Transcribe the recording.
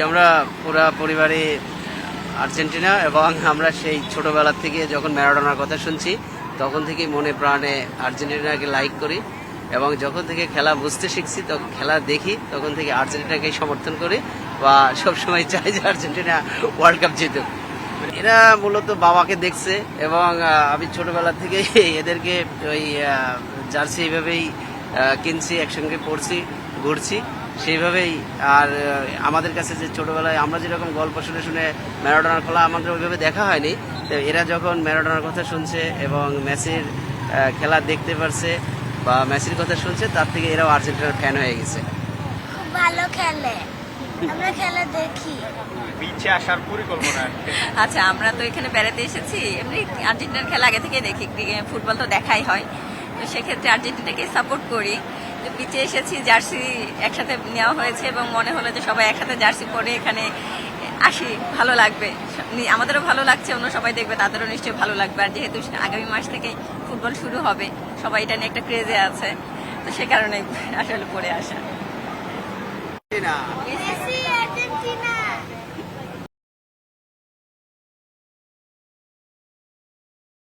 আমরা পুরা পরিবারে আর্জেন্টিনা, এবং আমরা সেই ছোটবেলা থেকে যখন ম্যারাডোনার কথা শুনছি তখন থেকেই মনে প্রাণে আর্জেন্টিনাকে লাইক করি, এবং যখন থেকে খেলা বুঝতে শিখছি তখন খেলা দেখি তখন থেকে আর্জেন্টিনাকে সমর্থন করি বা সবসময় চাই যে আর্জেন্টিনা ওয়ার্ল্ড কাপ জিতুক। এরা মূলত বাবাকে দেখছে, এবং আমি ছোটবেলা থেকে এদেরকে ওই জার্সি এইভাবেই কিনছি, একসঙ্গে পড়ছি, ঘুরছি সেইভাবেই। আর আমাদের কাছে যে ছোটবেলায় আমরা যেরকম গল্প শুনে শুনে ম্যারাডোনার খেলা আমাদের ওইভাবে দেখা হয়নি, তো এরা যখন ম্যারাডোনার কথা শুনছে এবং মেসির খেলা দেখতে পারছে বা মেসির কথা শুনছে, তার থেকে এরাও আর্জেন্টিনার ফ্যান হয়ে গেছে। খুব ভালো খেলে, আমরা খেলা দেখি। বিচে আসার পরিকল্পনা? আচ্ছা, আমরা তো এখানে বেড়াতে এসেছি, এমনি আর্জেন্টিনার খেলা আগে থেকে দেখি, ফুটবল তো দেখাই হয়, তো সেক্ষেত্রে আর্জেন্টিনাকে সাপোর্ট করি। তো বিচে এসেছি, জার্সি একসাথে নেওয়া হয়েছে এবং মনে হলো যে সবাই একসাথে জার্সি পরে এখানে আসি, ভালো লাগবে, আমাদেরও ভালো লাগছে, অন্য সবাই দেখবে তাদেরও নিশ্চয়ই ভালো লাগবে। আর যেহেতু আগামী মাস থেকে ফুটবল শুরু হবে, সবাই এটা নিয়ে একটা ক্রেজে আছে, তো সে কারণে আসলে পরে আসা।